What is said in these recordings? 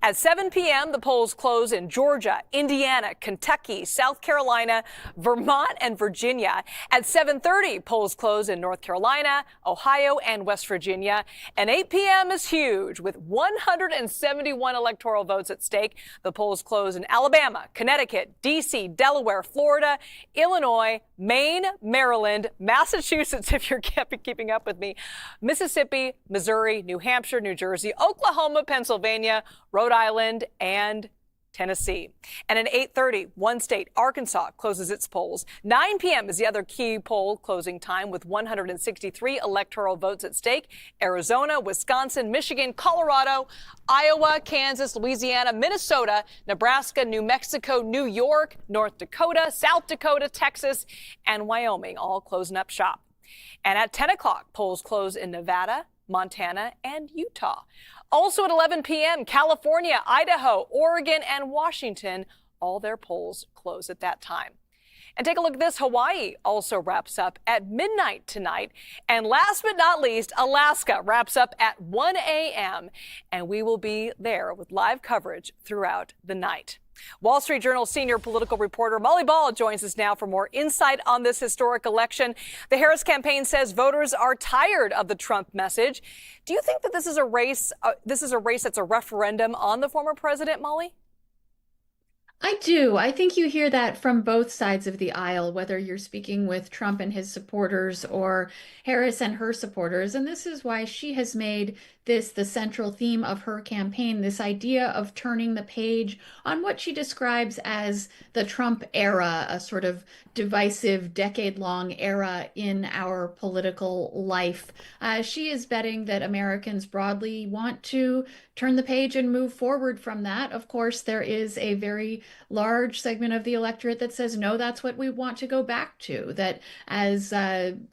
At 7 p.m., the polls close in Georgia, Indiana, Kentucky, South Carolina, Vermont, and Virginia. At 7:30, polls close in North Carolina, Ohio, and West Virginia. And 8 p.m. is huge, with 171 electoral votes at stake. The polls close in Alabama, Connecticut, D.C., Delaware, Florida, Illinois, Maine, Maryland, Massachusetts, if you're keeping up with me, Mississippi, Missouri, New Hampshire, New Jersey, Oklahoma, Pennsylvania, Rhode Island, and Tennessee. And at 8:30, one state, Arkansas, closes its polls. 9 p.m. is the other key poll closing time with 163 electoral votes at stake. Arizona, Wisconsin, Michigan, Colorado, Iowa, Kansas, Louisiana, Minnesota, Nebraska, New Mexico, New York, North Dakota, South Dakota, Texas, and Wyoming all closing up shop. And at 10 o'clock, polls close in Nevada, Montana, and Utah. Also at 11 p.m., California, Idaho, Oregon, and Washington, all their polls close at that time. And take a look at this. Hawaii also wraps up at midnight tonight. And last but not least, Alaska wraps up at 1 a.m. And we will be there with live coverage throughout the night. Wall Street Journal senior political reporter Molly Ball joins us now for more insight on this historic election. The Harris campaign says voters are tired of the Trump message. Do you think that this is a race that's a referendum on the former president, Molly? I do. I think you hear that from both sides of the aisle, whether you're speaking with Trump and his supporters or Harris and her supporters. And this is why she has made this the central theme of her campaign, this idea of turning the page on what she describes as the Trump era, a sort of divisive, decade-long era in our political life. She is betting that Americans broadly want to turn the page and move forward from that. Of course, there is a very large segment of the electorate that says, no, that's what we want to go back to, that as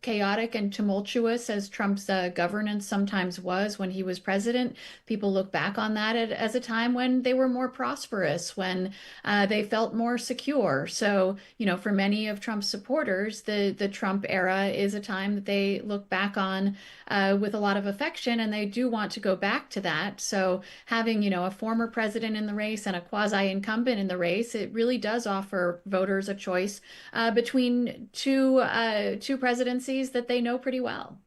chaotic and tumultuous as Trump's governance sometimes was when he was president, people look back on that as a time when they were more prosperous, when they felt more secure. So, for many of Trump's supporters, the Trump era is a time that they look back on with a lot of affection, and they do want to go back to that. So having, a former president in the race and a quasi-incumbent in the race, it really does offer voters a choice between two presidencies that they know pretty well.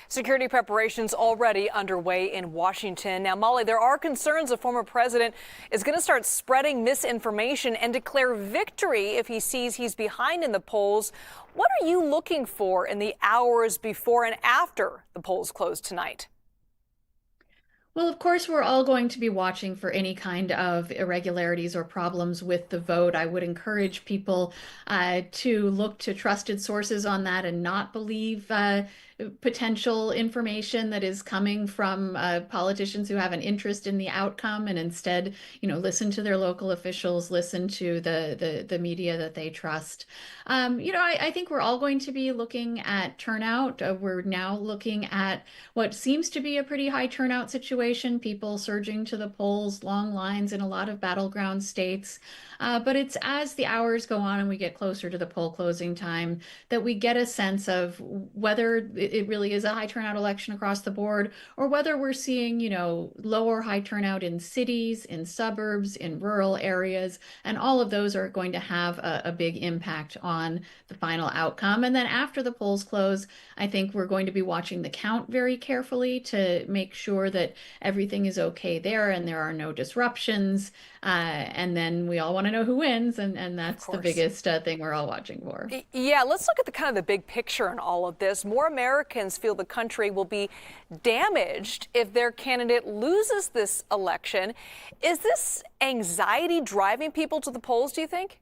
Security preparations already underway in Washington. Now, Molly, there are concerns the former president is going to start spreading misinformation and declare victory if he sees he's behind in the polls. What are you looking for in the hours before and after the polls close tonight? Well, of course, we're all going to be watching for any kind of irregularities or problems with the vote. I would encourage people to look to trusted sources on that and not believe potential information that is coming from politicians who have an interest in the outcome, and instead, listen to their local officials, listen to the media that they trust. I think we're all going to be looking at turnout. We're now looking at what seems to be a pretty high turnout situation, people surging to the polls, long lines in a lot of battleground states. But it's as the hours go on and we get closer to the poll closing time that we get a sense of whether it really is a high turnout election across the board, or whether we're seeing, lower high turnout in cities, in suburbs, in rural areas, and all of those are going to have a big impact on the final outcome. And then after the polls close, I think we're going to be watching the count very carefully to make sure that everything is okay there and there are no disruptions. And then we all want to know who wins, and that's the biggest thing we're all watching for. Yeah, let's look at the kind of the big picture in all of this. More Americans feel the country will be damaged if their candidate loses this election. Is this anxiety driving people to the polls, do you think?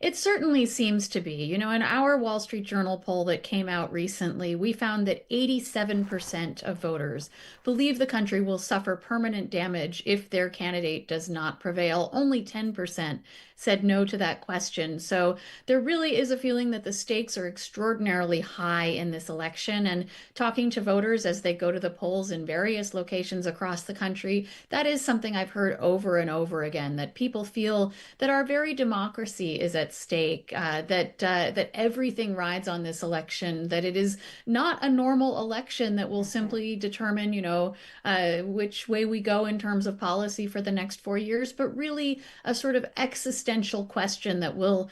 It certainly seems to be. In our Wall Street Journal poll that came out recently, we found that 87% of voters believe the country will suffer permanent damage if their candidate does not prevail. Only 10% said no to that question. So there really is a feeling that the stakes are extraordinarily high in this election. And talking to voters as they go to the polls in various locations across the country, that is something I've heard over and over again, that people feel that our very democracy is at at stake, that everything rides on this election, that it is not a normal election that will simply determine, which way we go in terms of policy for the next 4 years, but really a sort of existential question that will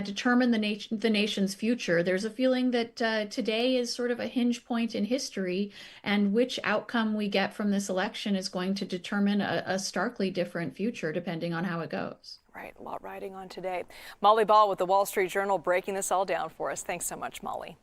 determine the nation's future. There's a feeling that today is sort of a hinge point in history, and which outcome we get from this election is going to determine a starkly different future depending on how it goes. Right, a lot riding on today. Molly Ball with the Wall Street Journal breaking this all down for us. Thanks so much, Molly.